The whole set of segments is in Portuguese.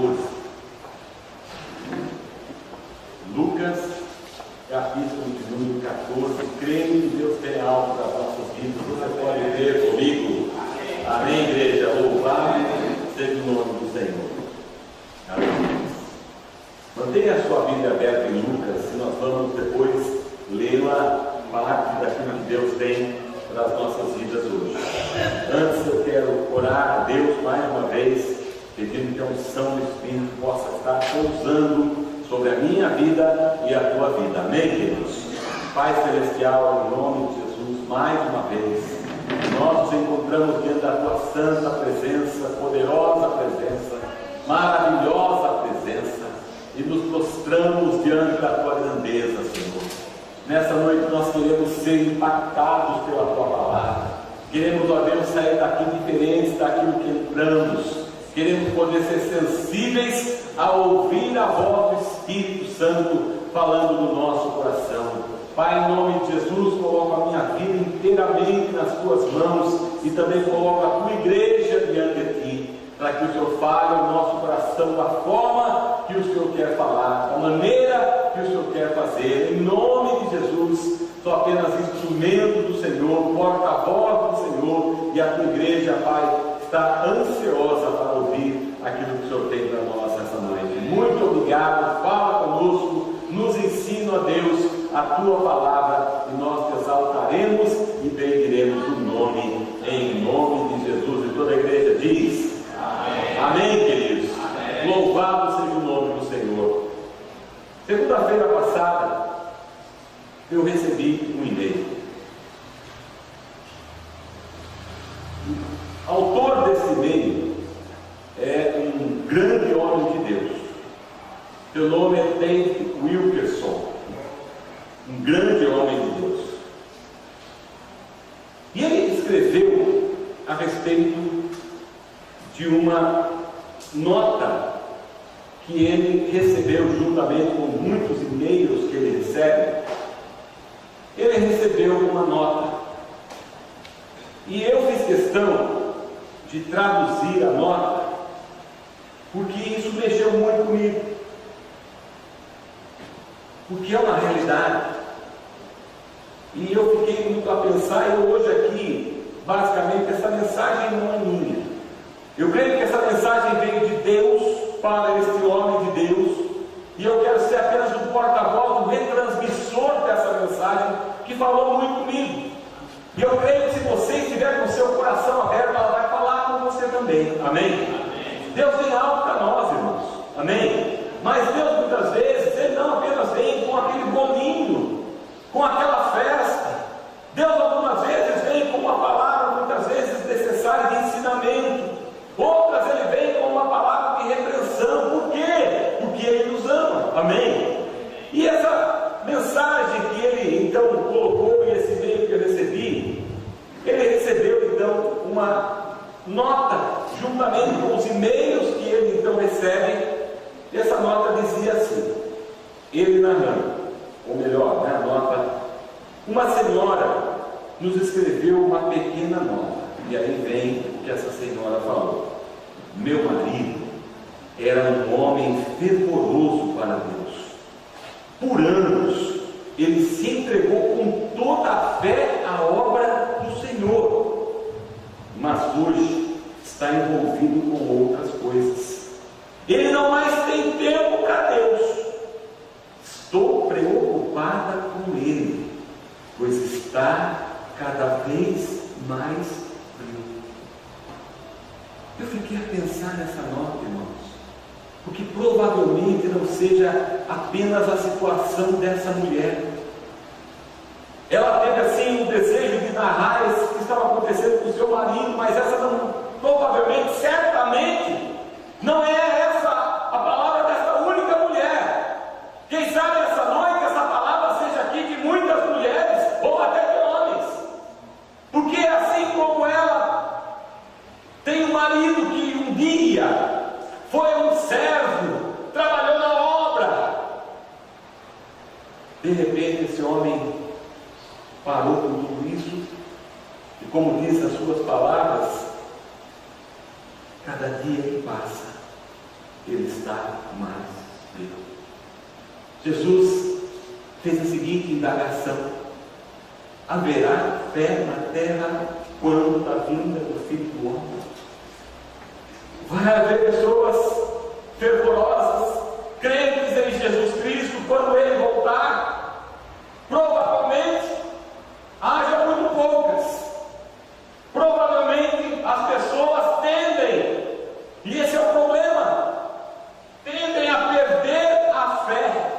14. Lucas, capítulo de número 14. Creio que Deus tem algo para as nossas vidas. Você pode ler comigo? Amém, igreja? Louvado seja o nome do Senhor. Amém. Mantenha a sua Bíblia aberta em Lucas, e nós vamos depois lê-la, parte daquilo que Deus tem para as nossas vidas hoje. Antes eu quero orar a Deus mais uma vez, pedindo que a unção do Espírito possa estar pousando sobre a minha vida e a tua vida. Amém, queridos? Pai Celestial, em nome de Jesus, mais uma vez, nós nos encontramos diante da tua santa presença, poderosa presença, maravilhosa presença, e nos prostramos diante da tua grandeza, Senhor. Nessa noite nós queremos ser impactados pela tua palavra. Queremos, ó Deus, sair daqui diferentes daquilo que entramos. Queremos poder ser sensíveis a ouvir a voz do Espírito Santo falando no nosso coração. Pai, em nome de Jesus, coloco a minha vida inteiramente nas tuas mãos e também coloco a tua igreja diante de ti, para que o Senhor fale ao nosso coração da forma que o Senhor quer falar, da maneira que o Senhor quer fazer. Em nome de Jesus, sou apenas instrumento do Senhor, porta-voz do Senhor, e a tua igreja, Pai, está ansiosa para ouvir aquilo que o Senhor tem para nós essa noite. Muito obrigado, fala conosco, nos ensina, ó Deus, a tua palavra, e nós te exaltaremos e bendiremos o nome, em nome de Jesus. E toda a igreja diz: amém. Amém, queridos? Amém. Louvado seja o nome do Senhor. Segunda-feira passada, eu recebi um e-mail. O autor desse e-mail é um grande homem de Deus. Seu nome é David Wilkerson, um grande homem de Deus. E ele escreveu a respeito de uma nota que ele recebeu juntamente com muitos e-mails que ele recebe. Ele recebeu uma nota, e eu fiz questão de traduzir a nota, porque isso mexeu muito comigo, porque é uma realidade, e eu fiquei muito a pensar. E hoje aqui, basicamente, essa mensagem não é minha. Eu creio que essa mensagem veio de Deus para este homem de Deus, e eu quero ser apenas o porta-voz, o retransmissor dessa mensagem que falou muito comigo. E eu creio que se você estiver com o seu coração aberto, ela vai falar com você também. Amém? Amém. Deus tem algo para nós, irmãos. Amém? Mas Deus muitas vezes, Ele não apenas vem com aquele bolinho, com aquela festa. Deus algumas vezes vem com uma palavra, muitas vezes necessária de ensinamento. Outras Ele vem com uma palavra de repreensão. Por quê? Porque Ele nos ama. Amém? E essa mensagem que Ele então colocou, e esse e-mail que eu recebi, ele recebeu então uma nota juntamente com os e-mails que ele então recebe. Essa nota dizia assim, ele narrando, ou melhor, a nota: uma senhora nos escreveu uma pequena nota. E aí vem o que essa senhora falou: meu marido era um homem fervoroso para Deus. Por anos ele se entregou com toda a fé à obra do Senhor, mas hoje está envolvido com outras coisas. Ele não mais tem tempo para Deus. Estou preocupada com ele, pois está cada vez mais frio. Eu fiquei a pensar nessa nota, irmãos, porque provavelmente não seja apenas a situação dessa mulher. Ela teve assim um desejo de narrar isso que estava acontecendo com o seu marido, mas essa não, provavelmente, certamente, não é essa a palavra dessa única mulher. Quem sabe essa noite essa palavra seja aqui de muitas mulheres, ou até de homens, porque assim como ela tem um marido que um dia foi um servo, trabalhou na obra, de repente esse homem parou com tudo isso, e como diz as suas palavras, cada dia que passa, ele está mais vivo. Jesus fez a seguinte indagação: haverá fé na terra quando da vinda do Filho do Homem? Vai haver pessoas fervorosas, crentes em Jesus Cristo, quando Ele voltar? Provavelmente haja muito poucas. Provavelmente as pessoas tendem, e esse é o problema, tendem a perder a fé.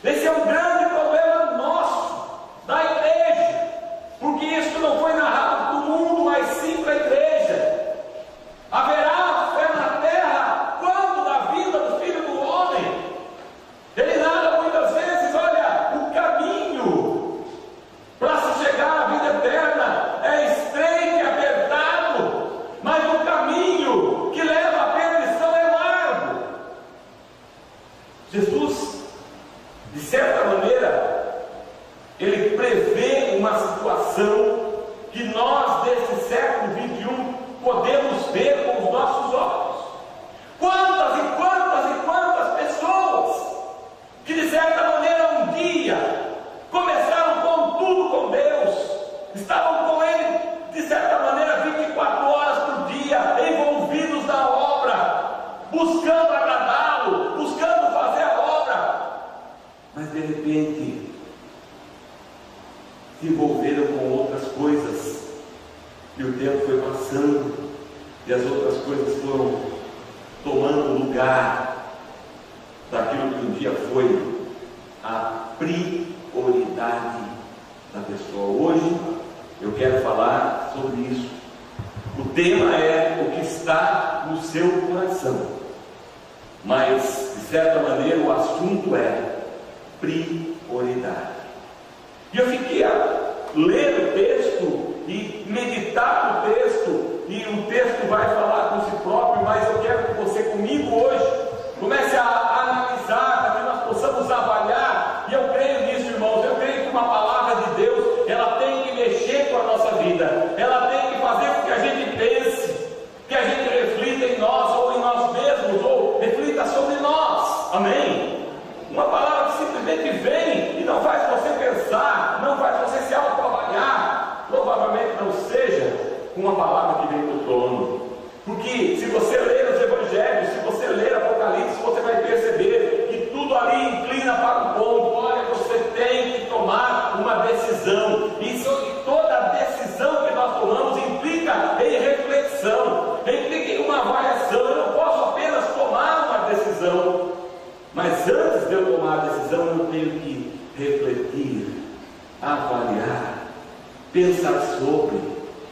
Esse é um grande problema nosso, da igreja, porque isso não foi narrado para o mundo, mas sim para a igreja. Haverá fé na terra quando da vinda do Filho do Homem? Ele narra muitas vezes, olha, o caminho para se chegar à vida eterna é estreito e apertado, mas o caminho que leva à perdição é largo. Jesus, de certa maneira, ele prevê uma situação que nós desse século 21 podemos ver com os nossos olhos. Quantas e quantas e quantas pessoas que de certa maneira um dia começaram com tudo com Deus, estavam com Ele de certa maneira 24 horas por dia, envolvidos na obra, buscando agradá-lo, buscando fazer a obra, mas de repente se envolveram com outras coisas, e o tempo foi passando, e as outras coisas foram tomando lugar daquilo que um dia foi a prioridade da pessoa. Hoje eu quero falar sobre isso. O tema é o que está no seu coração, mas de certa maneira o assunto é prioridade. E eu fiquei a ler o texto e meditar no texto, e o texto vai falar por si próprio, mas eu quero que você comigo hoje comece a analisar, para que nós possamos avaliar, e eu creio nisso, irmãos. Eu creio que uma palavra de Deus, ela tem que mexer com a nossa vida, ela tem que fazer com que a gente pense, que a gente reflita em nós, ou em nós mesmos, ou reflita sobre nós, amém? Uma palavra que simplesmente vem e não faz você pensar, não faz você se autoavaliar, provavelmente não seja uma palavra que vem do trono. Porque se você ler os evangelhos, se você ler Apocalipse, você vai perceber que tudo ali inclina para um ponto: olha, você tem que tomar uma decisão, e toda decisão que nós tomamos implica em reflexão, implica em uma avaliação. Eu não posso apenas tomar uma decisão, mas antes de eu tomar a decisão, eu tenho que refletir, avaliar, pensar sobre,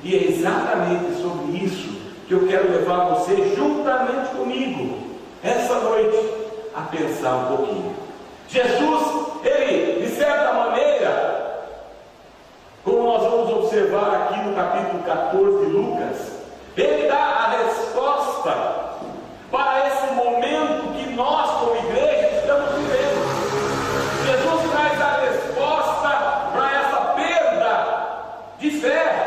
e é exatamente sobre isso que eu quero levar você, juntamente comigo, essa noite, a pensar um pouquinho. Jesus, ele, de certa maneira, como nós vamos observar aqui no capítulo 14 de Lucas, ele dá a resposta para esse momento que nós, como igreja, estamos vivendo. Jesus traz a resposta para essa perda de fé.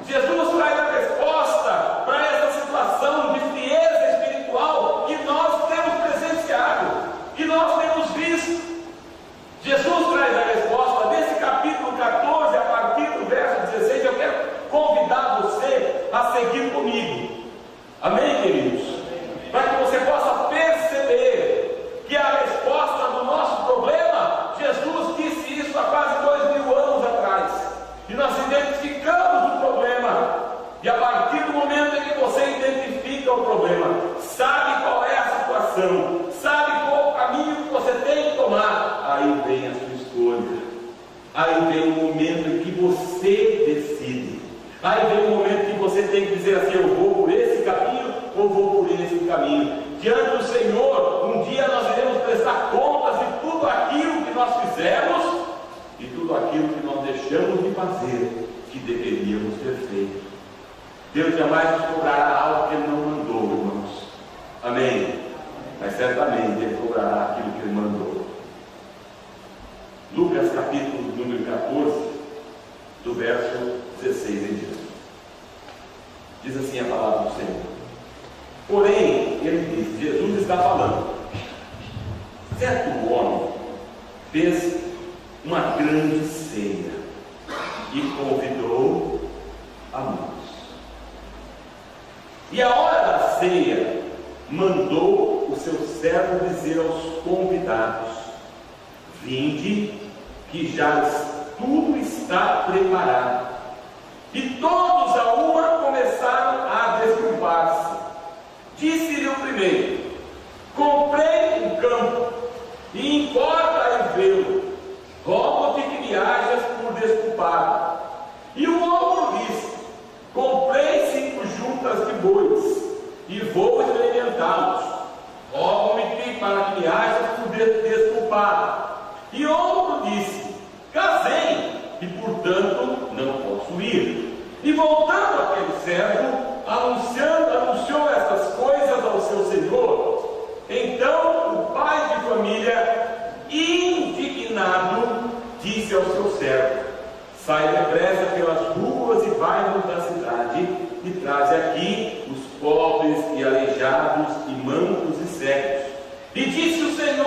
Jesus traz a resposta para essa situação de frieza espiritual que nós temos presenciado, que nós temos visto. Jesus traz a resposta nesse capítulo 14, a partir do verso 16. Eu quero convidar você a seguir comigo. Amém, queridos? Para que você possa perceber que a resposta do nosso problema, Jesus disse isso há quase 2000 anos atrás, e nós identificamos o problema, e a partir do momento em que você identifica o problema, sabe qual é a situação, sabe qual o caminho que você tem que tomar, aí vem a sua escolha, aí vem o momento em que você decide, aí vem o momento que você tem que dizer assim: eu vou por esse caminho ou vou por esse caminho. Diante do Senhor, um dia nós iremos prestar contas de tudo aquilo que nós fizemos e tudo aquilo que nós deixamos de fazer, que deveríamos ter feito. Deus jamais nos cobrará algo que Ele não mandou, irmãos. Amém? Mas certamente Ele cobrará aquilo que Ele mandou. Lucas capítulo número 14, do verso 16 em diante. Diz assim a palavra do Senhor: porém, ele diz, Jesus está falando, certo homem fez uma grande ceia e convidou a muitos. E a hora da ceia, mandou o seu servo dizer aos convidados: vinde, que já tudo está preparado. E todos a uma começaram a desculpar-se. Disse-lhe o primeiro: comprei um campo e importa aí vê-lo. Rogo-te que me hajas por desculpado. E o outro disse: comprei 5 juntas de bois e vou experimentá-los. Rogo-me para que me hajas por desculpado. E outro disse: casei e portanto não posso ir. E voltando aquele servo, anunciou essas coisas ao seu senhor. Então o pai de família, indignado, disse ao seu servo: sai depressa pelas ruas e bairros da cidade e traze aqui os pobres e aleijados e mancos e cegos. E disse o servo: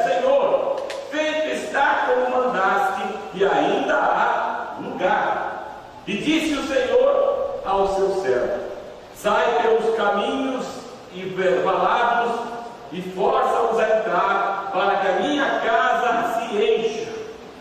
Senhor, feito está como mandaste, e ainda há lugar. E disse o Senhor ao seu servo: sai pelos caminhos e valados e força-os a entrar, para que a minha casa se encha.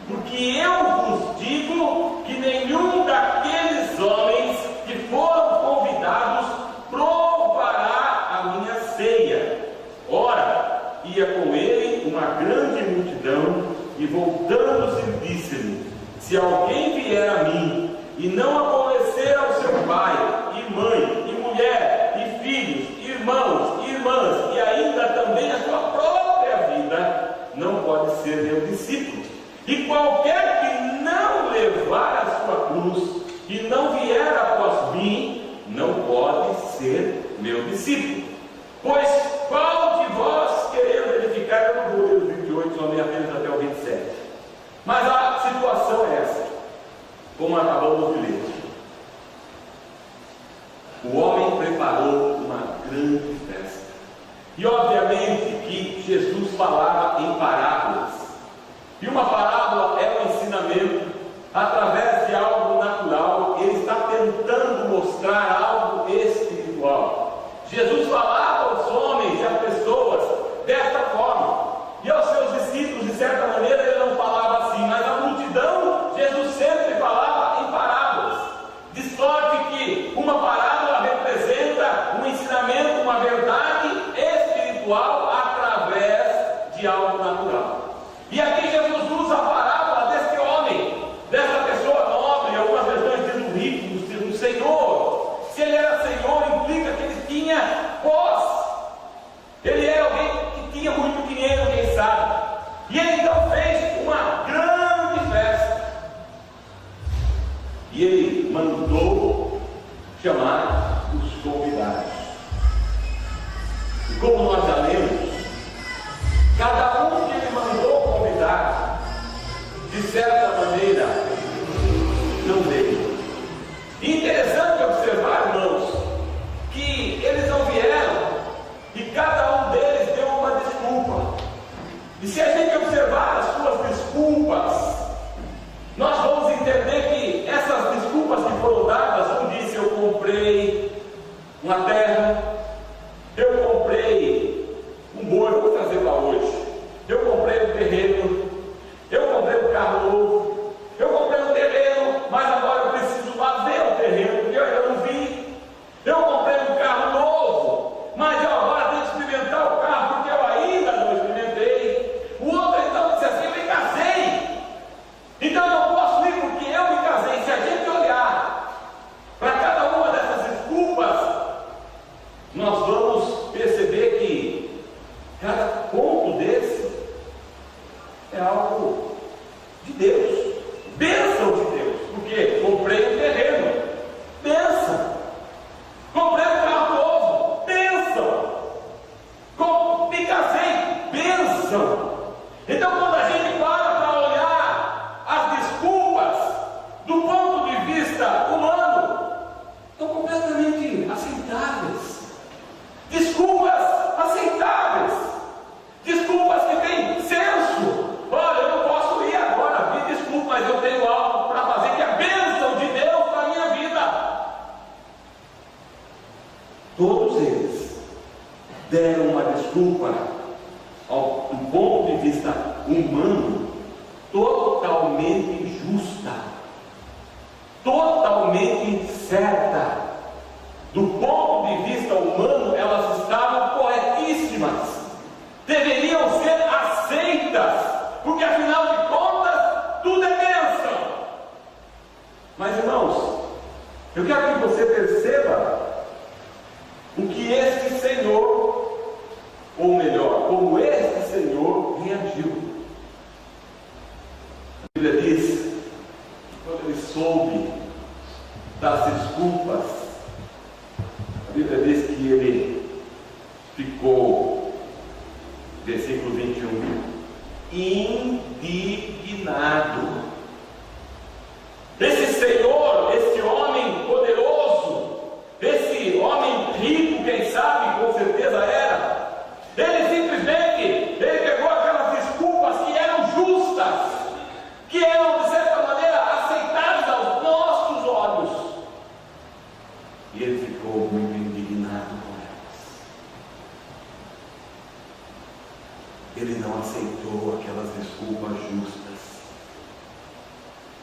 Porque eu vos digo que nenhum daqueles homens que foram convidados provará a minha ceia. Ora, ia com ele uma grande multidão, e voltando-se disse-lhe: se alguém vier a mim e não aborrecer ao seu pai, e mãe, e mulher, e filhos, irmãos, e irmãs, e ainda também a sua própria vida, não pode ser meu discípulo. E qualquer que não levar a sua cruz e não vier após mim, não pode ser meu discípulo. Pois qual de vós, querendo edificar, eu não vou ler os 28, só apenas até o 27. Mas a situação é essa, como acabamos de ler. O homem preparou uma grande festa. E obviamente que Jesus falava em parábolas. E uma parábola é um ensinamento através de algo natural. Ele está tentando mostrar algo espiritual. Jesus falava aos homens e às pessoas desta forma. E aos seus discípulos, de certa maneira, ele não falava assim. Mas a multidão, Jesus sempre falava em parábolas. De sorte que uma parábola representa um ensinamento, uma verdade espiritual através de algo natural. E aqui Jesus usa a parábola desse homem, dessa pessoa nobre, algumas versões dizem um rico, dizem um senhor. Se ele era senhor, implica que ele tinha posse. Ele era alguém que tinha muito dinheiro, quem sabe. E ele então fez uma grande festa. E ele mandou chamar os convidados. E como nós já lemos, cada um que ele mandou convidar, de certa maneira, não veio. E interessante observar, irmãos, que eles não vieram e cada um deles deu uma desculpa. E se a gente observar as suas desculpas, nós vamos entender que essas desculpas que foram dadas, um disse: eu comprei uma terra, eu comprei um boi, vou trazer para hoje, eu comprei um terreno, eu comprei um carro novo, eu comprei Todos eles deram uma desculpa, do ponto de vista humano, totalmente injusta, totalmente certa. Do ponto de vista humano, elas estavam corretíssimas, deveriam ser aceitas, porque afinal de contas, tudo é bênção. Mas irmãos, eu quero que você perceba o que este Senhor, ou melhor, como este Senhor reagiu. A Bíblia diz que quando ele soube das desculpas, a Bíblia diz que ele ficou, versículo 21, indignado. Esse Senhor, esse homem poderoso, esse homem rico, quem sabe, com certeza era, ele simplesmente, ele pegou aquelas desculpas que eram justas, que eram de certa maneira aceitáveis aos nossos olhos, e ele ficou muito indignado com elas. Ele não aceitou aquelas desculpas justas.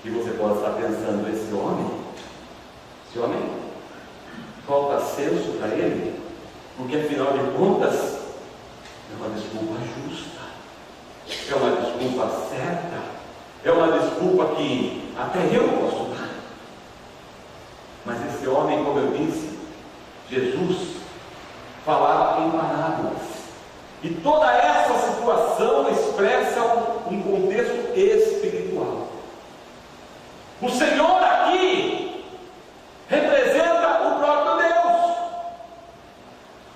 E você pode estar pensando, esse homem, falta senso para ele, porque afinal de contas, é uma desculpa justa, é uma desculpa certa, é uma desculpa que até eu posso dar. Mas esse homem, como eu disse, Jesus falava em parábolas, e toda essa situação expressa um contexto espiritual. O Senhor aqui representa o próprio Deus.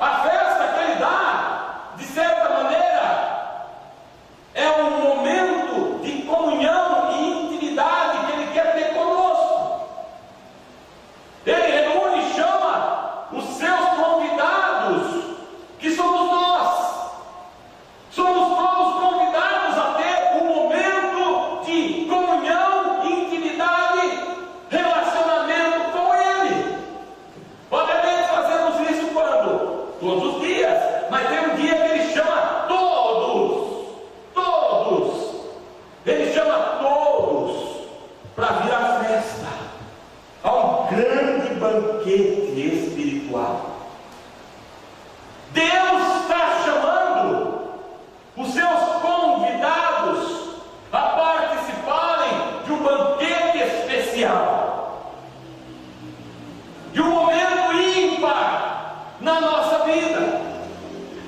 A festa que Ele dá, de certa maneira, é um momento de comunhão e intimidade que Ele quer ter conosco. Ele reúne e chama os seus convidados, que somos nós. Somos todos convidados a ter um momento de comunhão, intimidade, relacionamento com Ele. Obviamente fazemos isso quando? Todos os dias, mas tem um dia que Ele chama todos, Ele chama todos para vir à festa, a um grande banquete espiritual. Deus está chamando os seus convidados a participarem de um banquete especial, de um momento ímpar na nossa vida,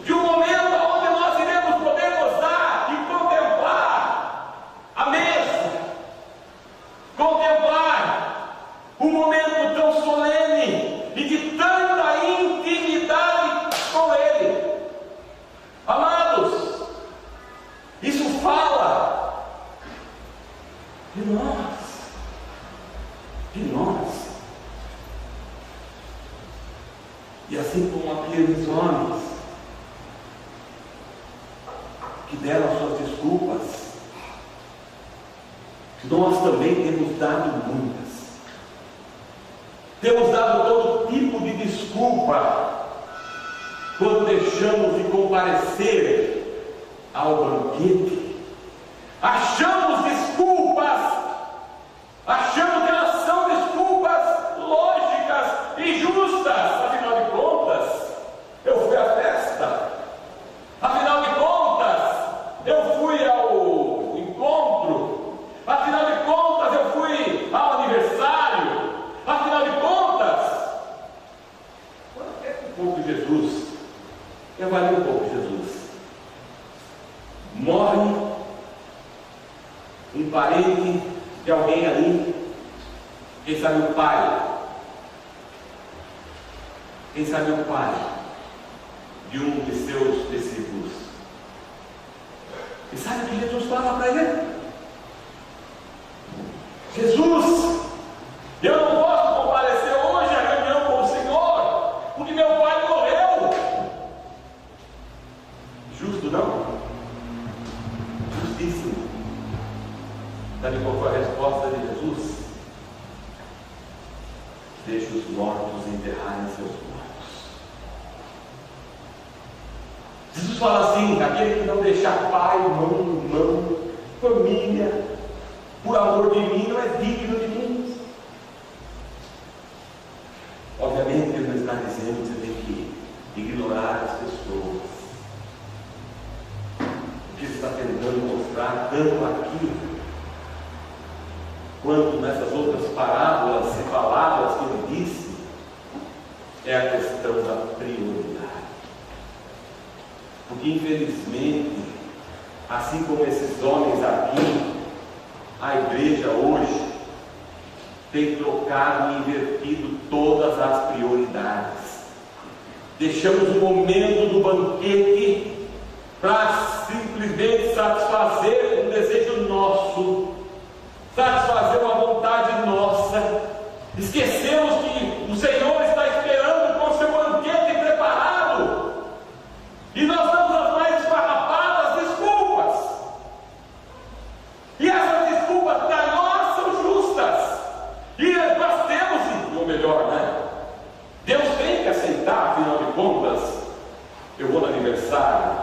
de um momento onde nós iremos poder gozar e contemplar a mesa, contemplar um momento tão solene e de tanta intimidade com Ele. Amados, isso fala de nós, e assim como aqueles homens que deram as suas desculpas, nós também temos dado muitas. Temos dado todo tipo de desculpa quando deixamos de comparecer ao banquete. Achamos desculpas, achamos que elas são desculpas lógicas e justas. Afinal de contas, eu fui à festa. Afinal de contas, eu fui ao encontro. Afinal de contas, eu fui ao aniversário. Afinal de contas, um pouco de Jesus. Avalie um pouco Jesus. Morre um parente de alguém ali. Quem sabe o pai? Quem sabe o pai de um de seus discípulos? E sabe o que Jesus fala para ele? Jesus, eu não posso comparecer hoje à reunião com o Senhor, porque meu pai morreu. Justo, não? Justíssimo. Sabe qual foi a resposta de Jesus? Deixa os mortos enterrarem seus mortos. Jesus fala assim: aquele que não deixar pai, irmão, família, por amor de mim, não é digno de mim. Obviamente ele não está dizendo que você tem que ignorar as pessoas. O que ele está tentando mostrar, tanto aqui quanto nessas outras parábolas e palavras que ele disse, é a questão da prioridade. Porque infelizmente, assim como esses homens aqui, a igreja hoje tem trocado e invertido todas as prioridades. Deixamos o momento do banquete para simplesmente satisfazer um desejo nosso, satisfazer uma vontade nossa. Esquecemos que o Senhor está esperando com o seu banquete preparado, e nós damos as mais esfarrapadas desculpas, e essas desculpas para nós são justas, e nós temos, ou melhor, Deus tem que aceitar. Afinal de contas, eu vou no aniversário,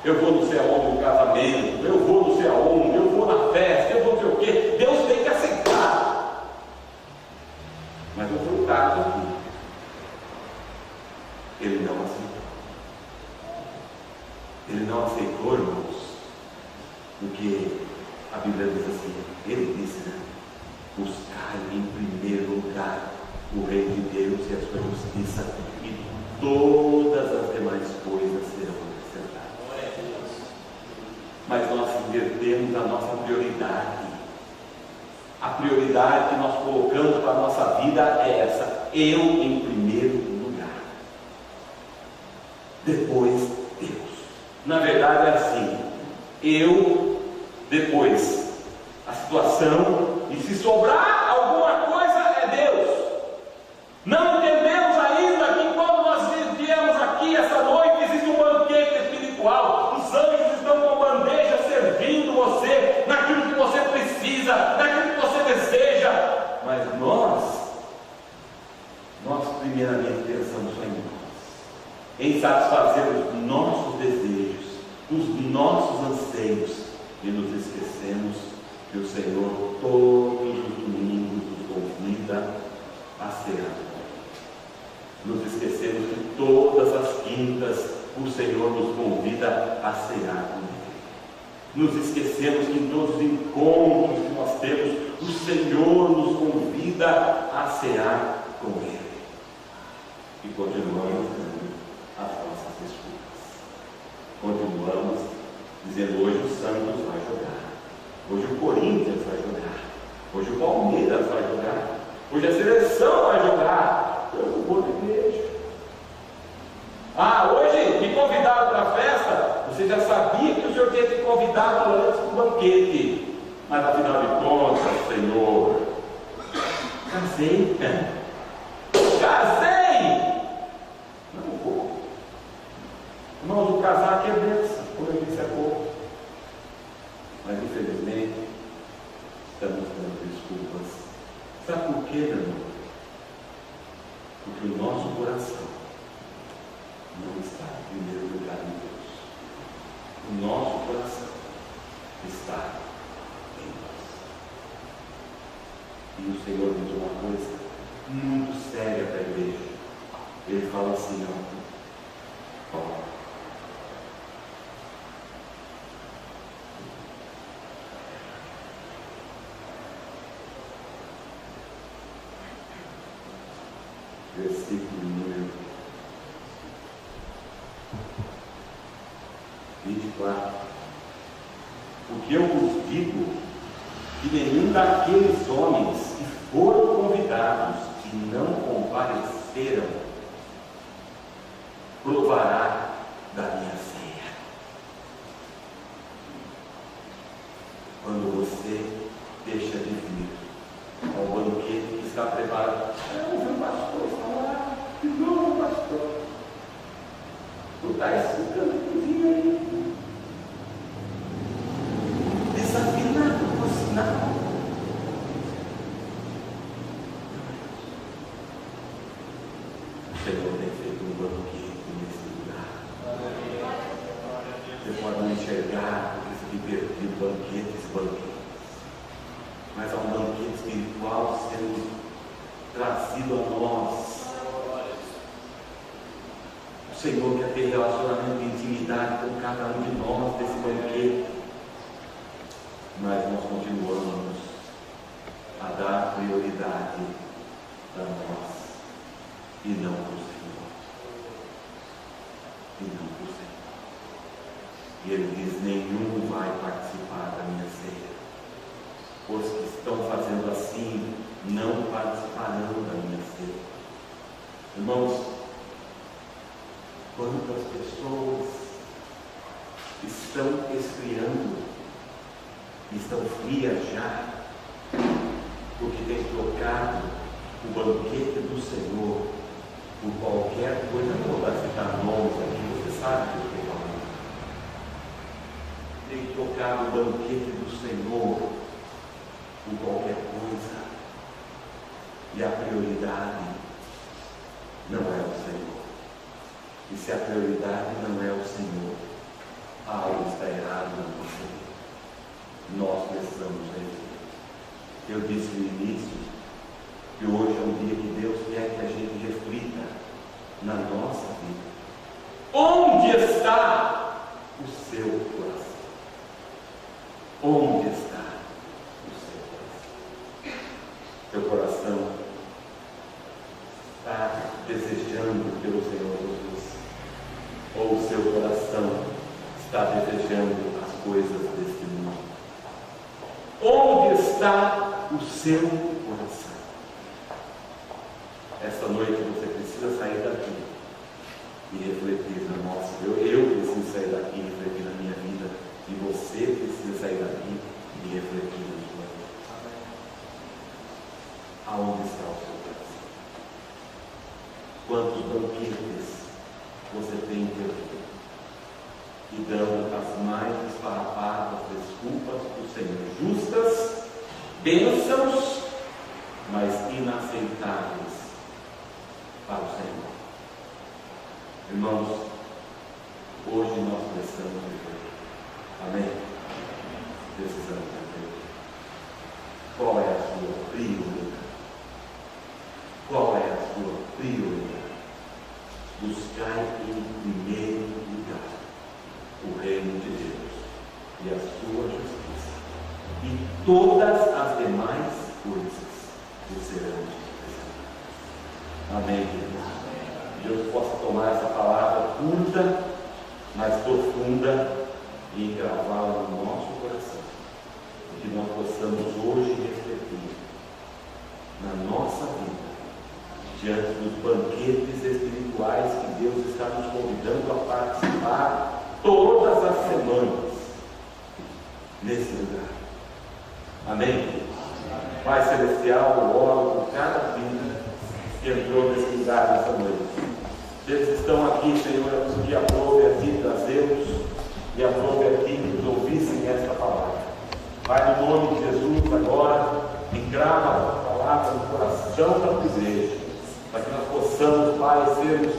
eu vou não sei aonde no casamento, eu vou não sei aonde, eu vou na festa, eu vou não sei o quê. Deus tem que aceitar. Mas não foi o caso aqui. Ele não aceitou. Ele não aceitou, irmãos, porque a Bíblia diz assim, ele disse, buscar em primeiro lugar o reino de Deus e a sua justiça, e todas as demais coisas serão acrescentadas. Mas nós invertemos a nossa prioridade. A prioridade que nós colocamos para a nossa vida é essa: eu em primeiro lugar, depois Deus. Na verdade é assim: eu, depois a situação, e se sobrar alguma coisa é Deus. Não entendemos ainda que quando nós viemos aqui essa noite, existe um banquete espiritual. Os anjos estão com bandeja servindo você naquilo que você precisa, naquilo que você deseja. Mas nós primeiramente pensamos só em nós, em satisfazer os nossos desejos, os nossos anseios, e nos esquecemos que o Senhor todos os domingos nos convida a cear. Nos esquecemos que todas as quintas o Senhor nos convida a cear com Ele. Nos esquecemos que em todos os encontros que nós temos, o Senhor nos convida a cear com Ele. E continuamos dando as nossas desculpas. Continuamos dizendo: hoje o Santos vai jogar, hoje o Corinthians vai jogar, hoje o Palmeiras vai jogar, hoje a seleção vai jogar. Eu não vou na igreja. Hoje me convidaram para a festa. Você já sabia que o Senhor tinha te convidado antes do banquete, mas afinal de contas, Senhor, casei, não vou. Irmãos, o casar aqui é bênção, como eu disse há pouco, mas infelizmente estamos dando desculpas. Sabe por quê, meu irmão? Porque o nosso coração não está em primeiro lugar em Deus. O nosso coração está em nós. E o Senhor diz uma coisa muito séria para a igreja. Ele fala assim: versículo número 24. Porque eu vos digo que nenhum daqueles homens que foram convidados e não compareceram provará da minha ceia. Quando você deixa de vir ao banquete que está preparado, meu pastor está lá, de novo, pastor. Tu está escutando o cozinho aí? Desafinado, por sinal. O Senhor tem feito um banquete nesse lugar. enxergar, porque se divertir banquetes, mas há um banquete espiritual sendo trazido a nós. O Senhor quer ter relacionamento e intimidade com cada um de nós desse banquete, mas nós continuamos a dar prioridade a nós e não para o Senhor. E não para o Senhor. E Ele diz: nenhum vai participar da minha ceia. Os que estão fazendo assim não participarão da minha ceia. Irmãos, quantas pessoas estão esfriando, estão frias já, porque tem trocado o banquete do Senhor por qualquer coisa. Não vai citar nomes aqui, você sabe do que eu estou falando. Tem trocado o banquete do Senhor por qualquer coisa, e a prioridade não é o Senhor. E se a prioridade não é o Senhor, algo está errado na nossa vida. Nós precisamos rever. Eu disse no início que hoje é um dia que Deus quer que a gente reflita na nossa vida. Onde está o seu coração? Onde está o seu coração? Seu coração está desejando pelo Senhor Jesus? Ou o seu coração está desejando as coisas deste mundo? Onde está o seu coração? Esta noite você precisa sair daqui e refletir na nossa. Eu preciso sair daqui e refletir na minha vida, e você precisa sair daqui e refletir na sua vida. Aonde está o seu coração? Quantos banquetes você tem perdido e dando as mais esfarrapadas desculpas do Senhor, justas, bênçãos, mas inaceitáveis para o Senhor. Irmãos, hoje nós precisamos viver. Amém? Precisamos viver. Qual é a sua prioridade? Qual é a sua prioridade? Buscai em primeiro lugar o reino de Deus e a sua justiça, e todas as demais coisas vos serão acrescentadas. Amém, queridos? Deus possa tomar essa palavra curta, mas profunda, e gravá-la no nosso coração, e que nós possamos hoje refletir na nossa vida, diante dos banquetes espirituais que Deus está nos convidando a participar todas as semanas nesse lugar. Amém? Pai Celestial, eu oro por cada vida que entrou nesse lugar nessa noite. Eles estão aqui, Senhor, que aprove aqui trazê-los e aprove aqui que nos ouvissem esta palavra. Pai, no nome de Jesus, agora, encrava a palavra no coração da tua igreja, para que nós possamos, Pai, sermos